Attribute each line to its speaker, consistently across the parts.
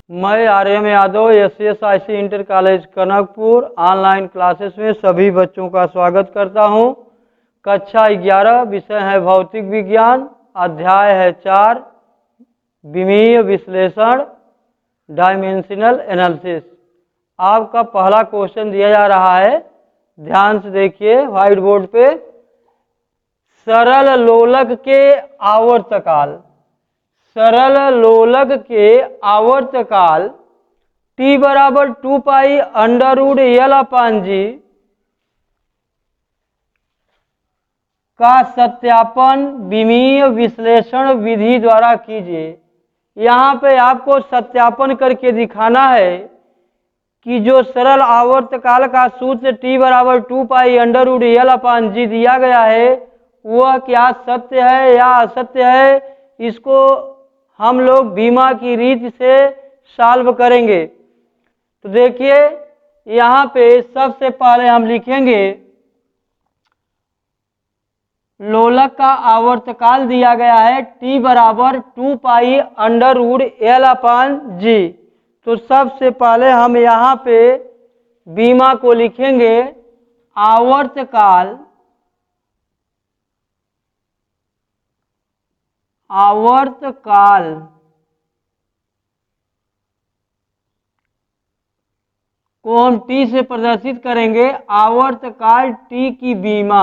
Speaker 1: मैं Aryam Yadav SSIC inter college Kanakpur online classes में सभी बच्चों का स्वागत करता हूं। कक्षा 11 विषय है भौतिक विज्ञान, अध्याय है 4 विमीय विश्लेषण डायमेंशनल एनालिसिस। आपका पहला क्वेश्चन दिया जा रहा है, ध्यान से देखिए व्हाइट बोर्ड पे। सरल लोलक के आवर्तकाल, सरल लोलक के आवर्तकाल t बराबर 2 पाई अंडर रूट एल अपान जी का सत्यापन विमीय विश्लेषण विधि द्वारा कीजिए। यहाँ पे आपको सत्यापन करके दिखाना है कि जो सरल आवर्तकाल का सूत्र t बराबर 2 पाई अंडर रूट एल अपान जी दिया गया है वह क्या सत्य है या असत्य है। इसको हम लोग बीमा की रीत से सॉल्व करेंगे। तो देखिए यहाँ पे सबसे पहले हम लिखेंगे लोलक का आवर्तकाल दिया गया है t बराबर 2 पाई अंडर रूट एल अपान जी। तो सबसे पहले हम यहाँ पे बीमा को लिखेंगे आवर्तकाल, आवर्तकाल को हम t से प्रदर्शित करेंगे। आवर्तकाल t की बीमा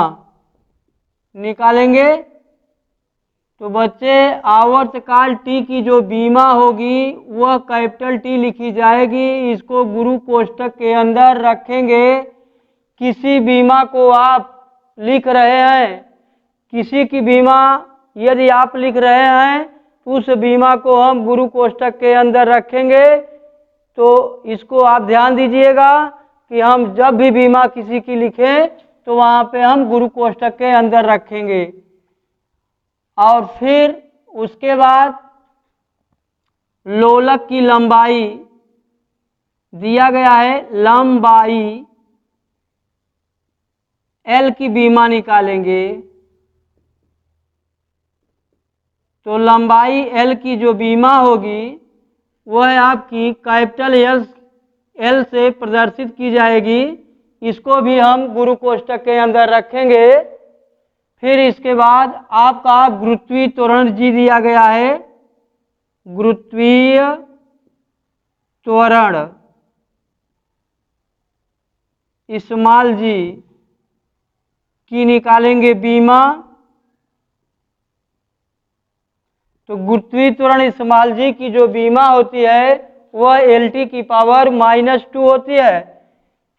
Speaker 1: निकालेंगे। तो बच्चे आवर्तकाल t की जो बीमा होगी वह कैपिटल T लिखी जाएगी। इसको गुरु कोष्ठक के अंदर रखेंगे। किसी बीमा को आप लिख रहे हैं, किसी की बीमा यदि आप लिख रहे हैं तो उस बीमा को हम गुरु कोष्ठक के अंदर रखेंगे। तो इसको आप ध्यान दीजिएगा कि हम जब भी बीमा किसी की लिखें तो वहाँ पे हम गुरु कोष्ठक के अंदर रखेंगे। और फिर उसके बाद लोलक की लंबाई दिया गया है, लंबाई L की बीमा निकालेंगे। तो लंबाई L की जो बीमा होगी वह आपकी कैपिटल L से प्रदर्शित की जाएगी। इसको भी हम गुरु कोष्ठक के अंदर रखेंगे। फिर इसके बाद आपका गुरुत्वीय त्वरण जी दिया गया है, गुरुत्वीय त्वरण स्मॉल जी की निकालेंगे बीमा। तो गुरुत्वीय त्वरण स्मॉल जी की जो बीमा होती है वह LT की पावर -2 होती है।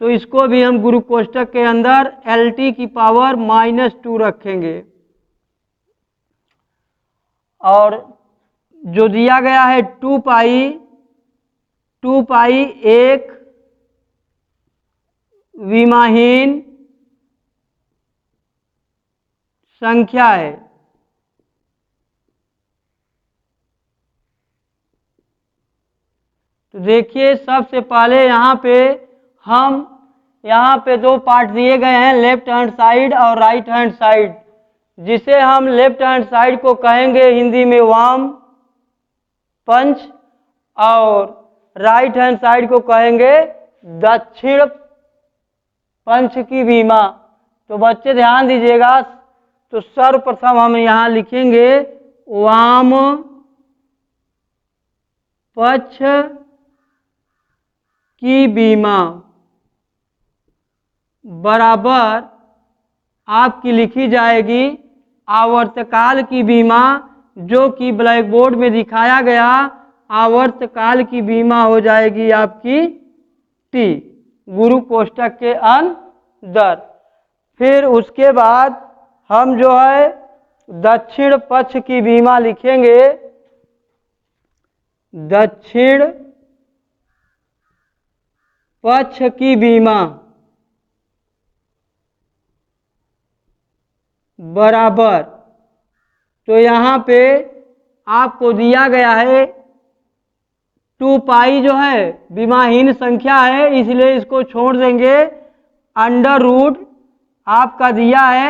Speaker 1: तो इसको भी हम गुरु कोष्ठक के अंदर LT की पावर -2 रखेंगे। और जो दिया गया है 2 पाई एक विमाहीन संख्या है। तो देखिए सबसे पहले यहाँ पे दो पार्ट दिए गए हैं, लेफ्ट हैंड साइड और राइट हैंड साइड। जिसे हम लेफ्ट हैंड साइड को कहेंगे हिंदी में वाम पंच और राइट हैंड साइड को कहेंगे दक्षिण पंच की बीमा। तो बच्चे ध्यान दीजिएगा। तो सर्वप्रथम हम यहाँ लिखेंगे वाम पक्ष की बीमा बराबर आपकी लिखी जाएगी आवर्तकाल की बीमा, जो कि ब्लैक बोर्ड में दिखाया गया। आवर्तकाल की बीमा हो जाएगी आपकी T गुरु कोष्ठक के अंदर। फिर उसके बाद हम जो है दक्षिण पक्ष की बीमा लिखेंगे, दक्षिण पक्ष की बीमा बराबर। तो यहाँ पे आपको दिया गया है 2 पाई जो है बीमाहीन संख्या है, इसलिए इसको छोड़ देंगे। अंडर रूट आपका दिया है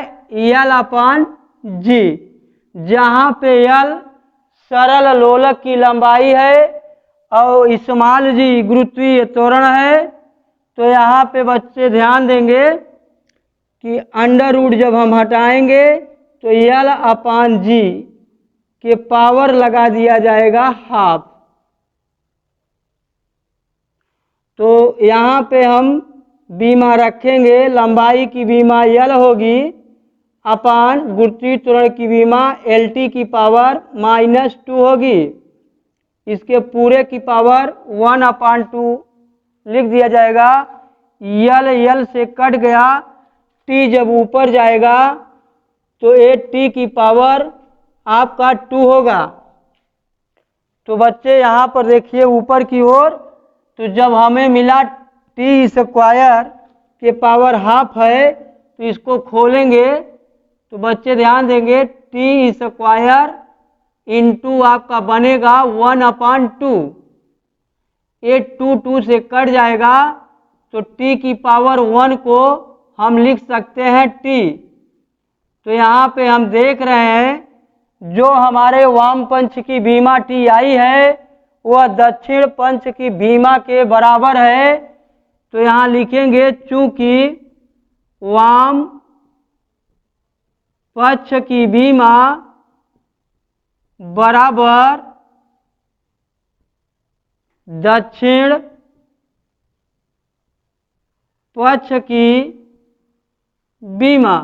Speaker 1: L अपान जी, जहाँ पे L सरल लोलक की लंबाई है और इस्माल जी गुरुत्वीय त्वरण है। तो यहाँ पे बच्चे ध्यान देंगे कि अंडर रूट जब हम हटाएंगे तो यल अपान जी के पावर लगा दिया जाएगा हाफ। तो यहाँ पे हम बीमा रखेंगे, लंबाई की बीमा यल होगी अपान गुरुत्वीय त्वरण की बीमा LT की पावर -2 होगी। इसके पूरे की पावर 1/2 लिख दिया जाएगा। यल यल से कट गया, टी जब ऊपर जाएगा तो 8T की पावर आपका 2 होगा। तो बच्चे यहाँ पर देखिए ऊपर की ओर, तो जब हमें मिला टी स्क्वायर के पावर हाफ है तो इसको खोलेंगे तो बच्चे ध्यान देंगे टी स्क्वायर इंटू आपका बनेगा 1/2। ये 2 से कट जाएगा तो टी की पावर 1 को हम लिख सकते हैं टी। तो यहाँ पे हम देख रहे हैं जो हमारे वाम पंच की बीमा टी आई है वह दक्षिण पंच की बीमा के बराबर है। तो यहाँ लिखेंगे चूंकि वाम पक्ष की बीमा बराबर दक्षिण पक्ष की बीमा,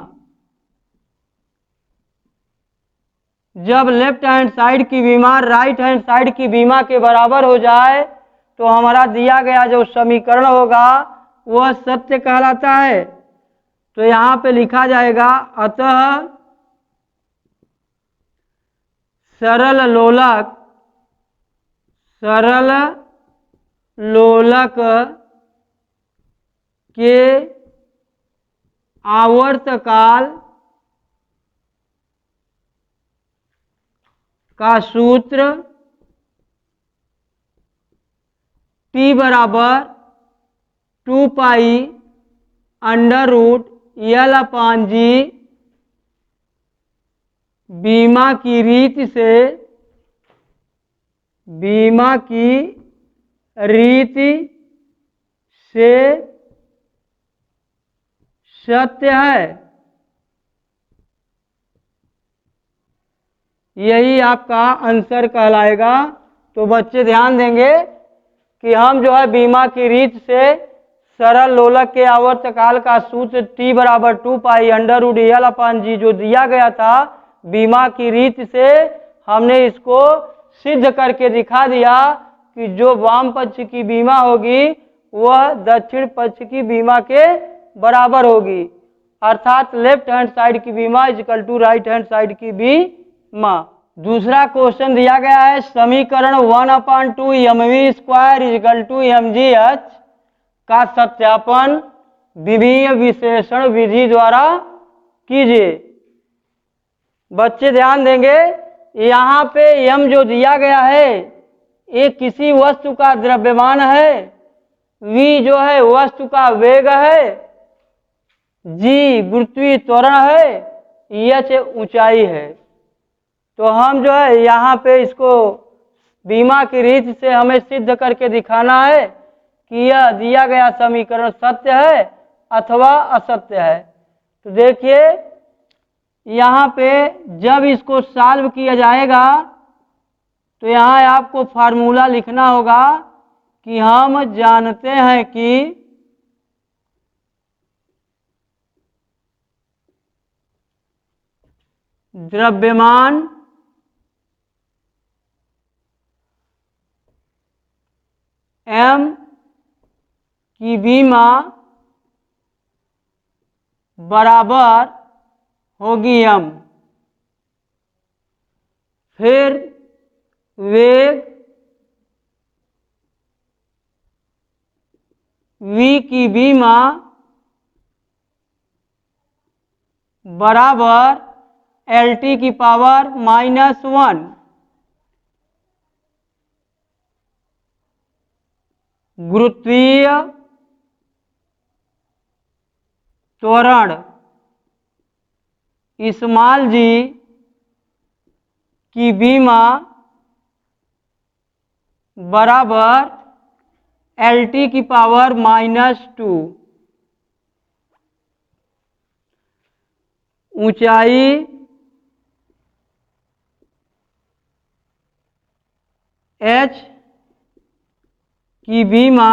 Speaker 1: जब लेफ्ट हैंड साइड की बीमा राइट हैंड साइड की बीमा के बराबर हो जाए तो हमारा दिया गया जो समीकरण होगा वह सत्य कहलाता है। तो यहाँ पे लिखा जाएगा अतः सरल लोलक के आवर्तकाल का सूत्र T बराबर 2 पाई अंडर रूट यल अपान जी बीमा की रीति से सत्य है। यही आपका आंसर कहलाएगा। तो बच्चे ध्यान देंगे कि हम जो है बीमा की रीत से सरल लोलक के आवर्तकाल का सूत्र T बराबर 2 पाई अंडर रूट यल अपान जी जो दिया गया था बीमा की रीत से हमने इसको सिद्ध करके दिखा दिया कि जो वाम पक्ष की बीमा होगी वह दक्षिण पक्ष की बीमा के बराबर होगी, अर्थात लेफ्ट हैंड साइड की बीमा equal to right hand side की बीमा। दूसरा क्वेश्चन दिया गया है समीकरण 1/2 mv² = mgh का सत्यापन विमीय विश्लेषण विधि द्वारा कीजिए। बच्चे ध्यान देंगे यहाँ पे m जो दिया गया है ये किसी वस्तु का द्रव्यमान है, v जो है वस्तु का वेग है, g गुरुत्वीय त्वरण है, h ऊंचाई है। तो हम जो है यहाँ पे इसको बीमा की रीत से हमें सिद्ध करके दिखाना है कि यह दिया गया समीकरण सत्य है अथवा असत्य है। तो देखिए यहाँ पे जब इसको सॉल्व किया जाएगा तो यहाँ आपको फार्मूला लिखना होगा कि हम जानते हैं कि द्रव्यमान m की बीमा बराबर होगी m, फिर वेग v की बीमा बराबर LT की पावर -1, गुरुत्वीय त्वरण इस्माल जी की बीमा बराबर LT की पावर -2। ऊंचाई h की बीमा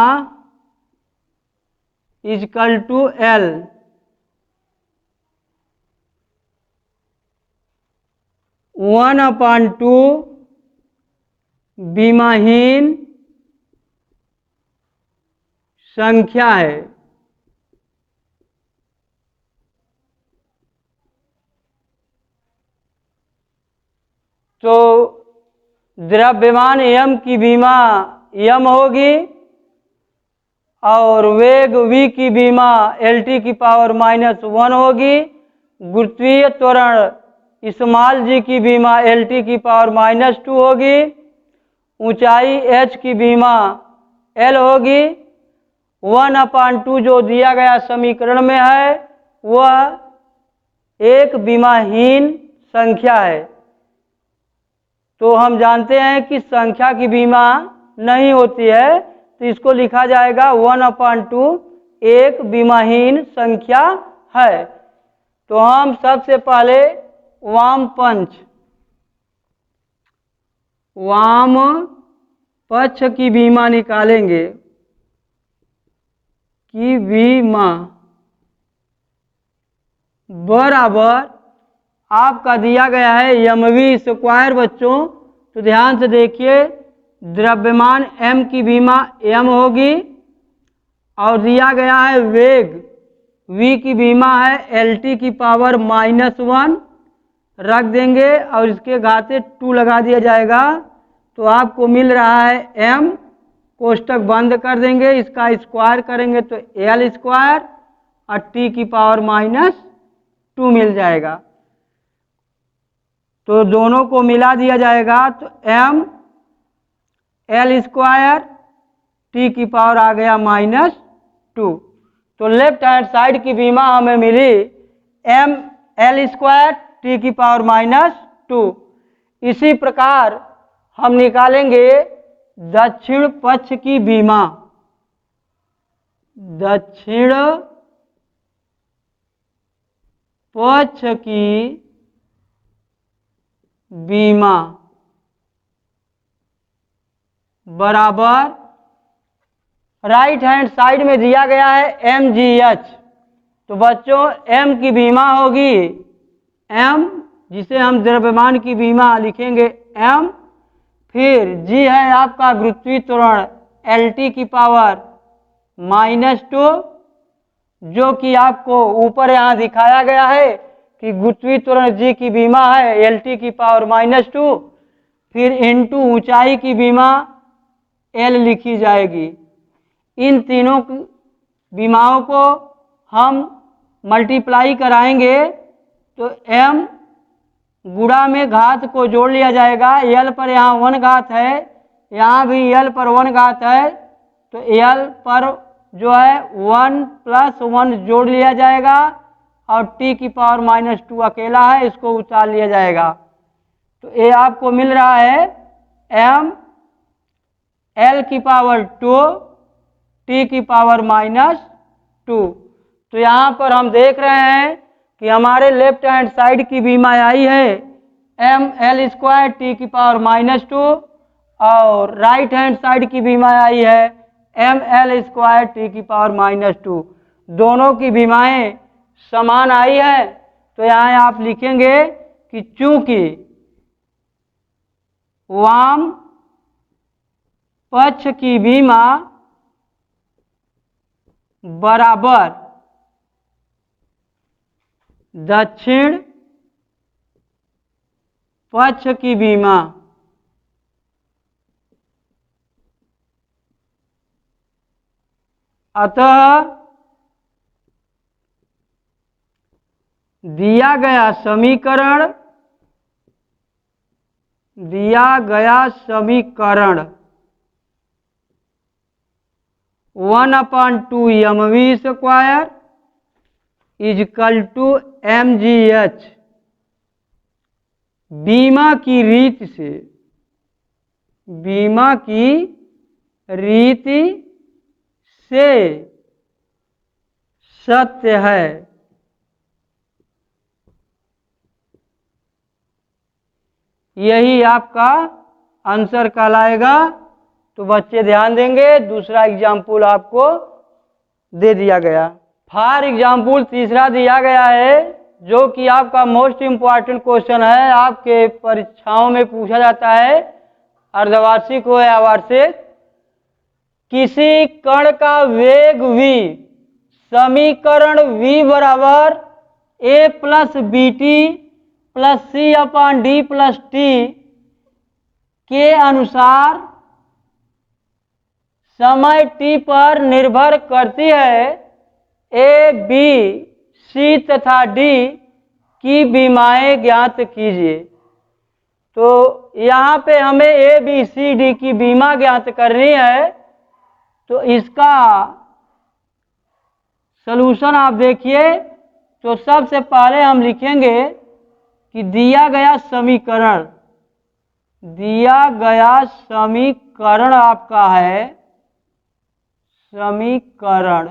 Speaker 1: is equal to L। One upon two बीमाहीन संख्या है। तो द्रव्यमान m की बीमा m होगी और वेग v की बीमा LT की पावर -1 होगी। गुरुत्वीय त्वरण स्मॉल g की बीमा LT की पावर -2 होगी। ऊंचाई h की बीमा L होगी। 1/2 जो दिया गया समीकरण में है वह एक बीमाहीन संख्या है। तो हम जानते हैं कि संख्या की बीमा नहीं होती है, तो इसको लिखा जाएगा 1/2 एक बीमाहीन संख्या है। तो हम सबसे पहले वाम पक्ष की बीमा निकालेंगे की बीमा बराबर आपका दिया गया है mv²। बच्चों तो ध्यान से देखिए, द्रव्यमान m की बीमा m होगी और दिया गया है वेग v की बीमा है LT की पावर -1 रख देंगे और इसके घाते 2 लगा दिया जाएगा। तो आपको मिल रहा है m, कोष्टक बंद कर देंगे, इसका स्क्वायर करेंगे तो L² और T की पावर -2 मिल जाएगा। तो दोनों को मिला दिया जाएगा तो m L² T की पावर आ गया -2। तो लेफ्ट हैंड साइड की बीमा हमें मिली m L² T की पावर -2। इसी प्रकार हम निकालेंगे दक्षिण पक्ष की बीमा। दक्षिण पक्ष की बीमा बराबर राइट हैंड साइड में दिया गया है mgh। तो बच्चों m की बीमा होगी m, जिसे हम द्रव्यमान की बीमा लिखेंगे m, फिर g है आपका गुरुत्वीय त्वरण LT की पावर -2, जो कि आपको ऊपर यहाँ दिखाया गया है कि गुरुत्वीय त्वरण g की बीमा है LT की पावर -2, फिर इनटू ऊंचाई की बीमा L लिखी जाएगी। इन तीनों बीमाओं को हम मल्टीप्लाई कराएंगे तो m गुणा में घात को जोड़ लिया जाएगा। L पर यहाँ 1 घात है, यहाँ भी L पर 1 घात है, तो L पर जो है 1 + 1 जोड़ लिया जाएगा और T की पावर -2 अकेला है, इसको उतार लिया जाएगा। तो ये आपको मिल रहा है m L की पावर 2 T की पावर -2। तो यहाँ पर हम देख रहे हैं कि हमारे लेफ्ट हैंड साइड की बीमा आई है m L² T की पावर -2 और राइट हैंड साइड की बीमा आई है m L² T की पावर -2। दोनों की बीमाएं समान आई है। तो यहाँ आप लिखेंगे कि चूंकि वाम पक्ष की बीमा बराबर दक्षिण पक्ष की बीमा अतः दिया गया समीकरण 1/2 mv² = mgh। बीमा की रीत से बीमा की रीति से सत्य है। यही आपका आंसर कहलाएगा। तो बच्चे ध्यान देंगे। दूसरा एग्जाम्पल आपको दे दिया गया। फॉर एग्जाम्पल तीसरा दिया गया है, जो कि आपका मोस्ट इम्पॉर्टेंट क्वेश्चन है, आपके परीक्षाओं में पूछा जाता है, अर्धवार्षिक हो या वार्षिक। किसी कण का वेग v, समीकरण v बराबर a plus B T plus C upon D plus T के अनुसार समय t पर निर्भर करती है। ए, बी, सी तथा डी की बीमाएं ज्ञात कीजिए। तो यहाँ पे हमें ए, बी, सी, डी की बीमा ज्ञात करनी है। तो इसका सलूशन आप देखिए। तो सबसे पहले हम लिखेंगे कि दिया गया समीकरण आपका है, समीकरण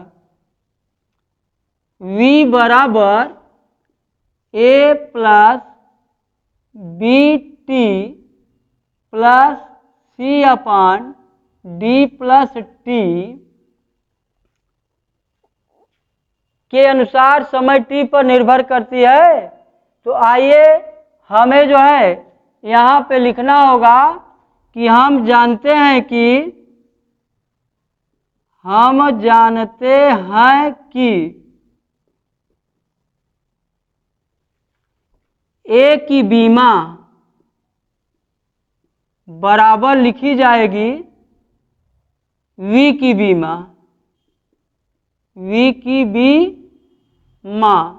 Speaker 1: v बराबर a plus B T plus C upon D plus T के अनुसार समय t पर निर्भर करती है। तो आइए हमें जो है यहाँ पे लिखना होगा कि हम जानते हैं कि ए की बीमा बराबर लिखी जाएगी v की बीमा, v की बीमा।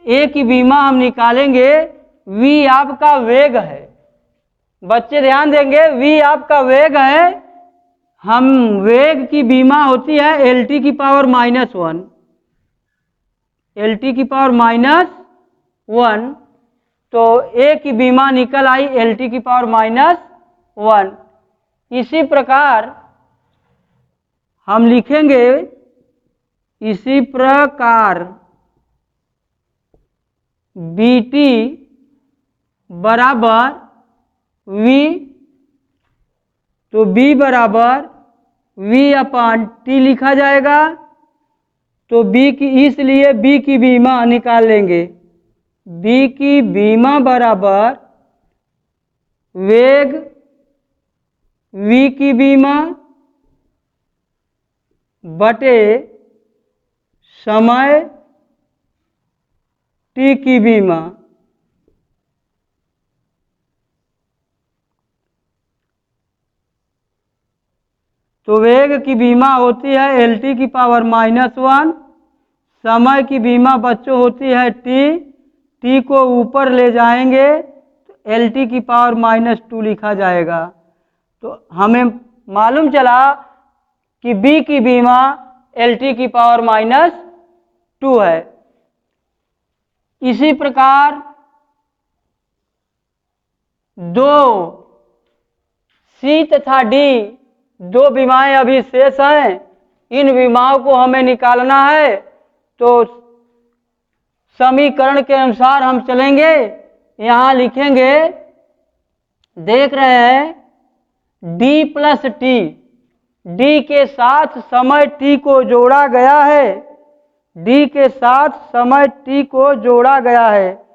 Speaker 1: ए की बीमा हम निकालेंगे, v आपका वेग है। बच्चे ध्यान देंगे, v आपका वेग है। हम वेग की बीमा होती है LT की पावर -1, LT की पावर -1। तो ए की बीमा निकल आई LT की पावर -1। इसी प्रकार हम लिखेंगे, इसी प्रकार BT बराबर V, तो B बराबर V अपॉन T लिखा जाएगा। तो B की, इसलिए B की बीमा निकाल लेंगे। B की बीमा बराबर वेग V की बीमा बटे समय T की बीमा। तो वेग की बीमा होती है LT की पावर -1, समय की बीमा बच्चों होती है T को ऊपर ले जाएंगे तो LT की पावर -2 लिखा जाएगा। तो हमें मालूम चला कि B की बीमा LT की पावर -2 है। इसी प्रकार दो C तथा D, दो बीमाएं अभी शेष हैं। इन बीमाओं को हमें निकालना है। तो समीकरण के अनुसार हम चलेंगे। यहाँ लिखेंगे, देख रहे हैं D प्लस टी, D के साथ समय T को जोड़ा गया है, D के साथ समय T को जोड़ा गया है।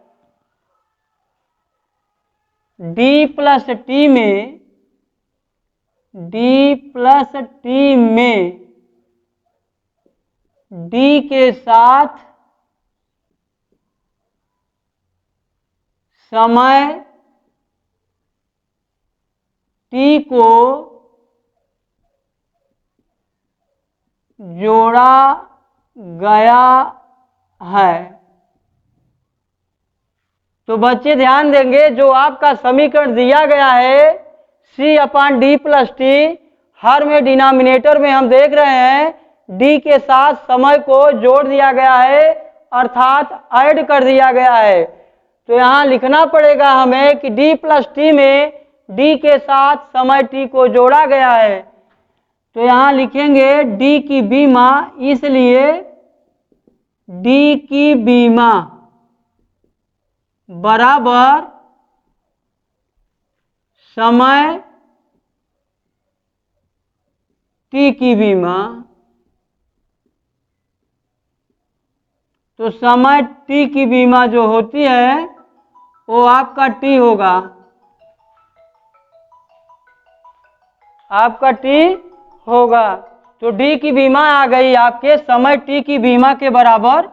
Speaker 1: D प्लस टी में D के साथ समय T को जोड़ा गया है। तो बच्चे ध्यान देंगे, जो आपका समीकरण दिया गया है C upon D plus T, हर में डिनोमिनेटर में हम देख रहे हैं D के साथ समय को जोड़ दिया गया है, अर्थात ऐड कर दिया गया है। तो यहाँ लिखना पड़ेगा हमें कि D प्लस टी में डी के साथ समय टी को जोड़ा गया है, तो यहां लिखेंगे डी की बीमा, इसलिए डी की बीमा बराबर समय टी की बीमा। तो समय टी की बीमा जो होती है वो आपका टी होगा, आपका टी होगा। तो डी की बीमा आ गई आपके समय टी की बीमा के बराबर।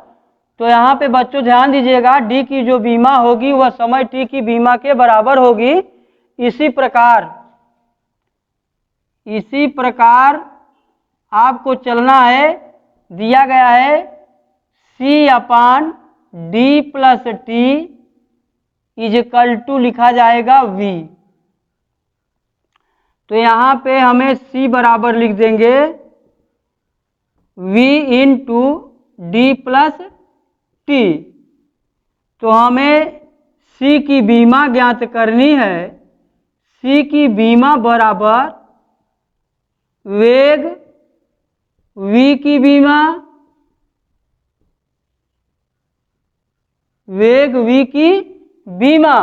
Speaker 1: तो यहाँ पे बच्चों ध्यान दीजिएगा, डी की जो बीमा होगी वह समय टी की बीमा के बराबर होगी। इसी प्रकार आपको चलना है। दिया गया है C upon D plus T is equal to लिखा जाएगा V। तो यहाँ पे हमें C बराबर लिख देंगे V into D plus T. तो हमें C की बीमा ज्ञात करनी है। C की बीमा बराबर वेग V की बीमा, वेग V की बीमा,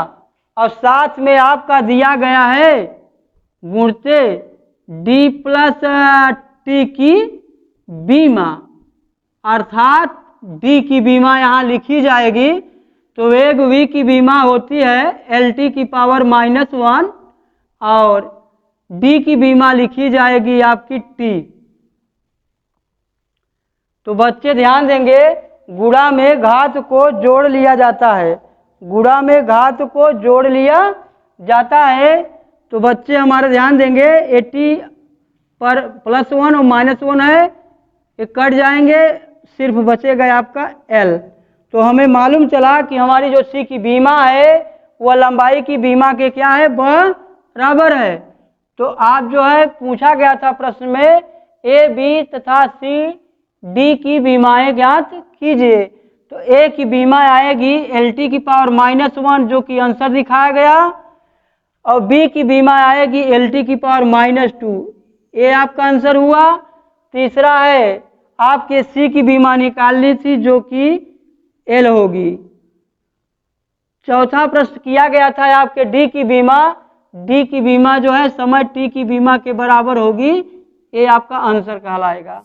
Speaker 1: और साथ में आपका दिया गया है गुणते डी प्लस टी की बीमा, अर्थात डी की बीमा यहाँ लिखी जाएगी। तो वेग V की बीमा होती है LT की पावर -1 और डी की बीमा लिखी जाएगी आपकी T। तो बच्चे ध्यान देंगे, गुणा में घात को जोड़ लिया जाता है, गुणा में घात को जोड़ लिया जाता है। तो बच्चे हमारे ध्यान देंगे 80 पर +1 और -1 है, ये कट जाएंगे, सिर्फ बचेगा आपका L। तो हमें मालूम चला कि हमारी जो C की बीमा है वह लंबाई की बीमा के क्या है, बराबर है। तो आप जो है पूछा गया था प्रश्न में A, B तथा C, D की बीमाएं ज्ञात कीजिए। तो A की बीमा आएगी LT की पावर -1 जो कि आंसर दिखाया गया, और B की बीमा आएगी LT की पावर -2, ये आपका आंसर हुआ। तीसरा है आपके C की बीमा निकालनी थी जो कि L होगी। चौथा प्रश्न किया गया था आपके D की बीमा जो है समय T की बीमा के बराबर होगी, ये आपका आंसर कहलाएगा।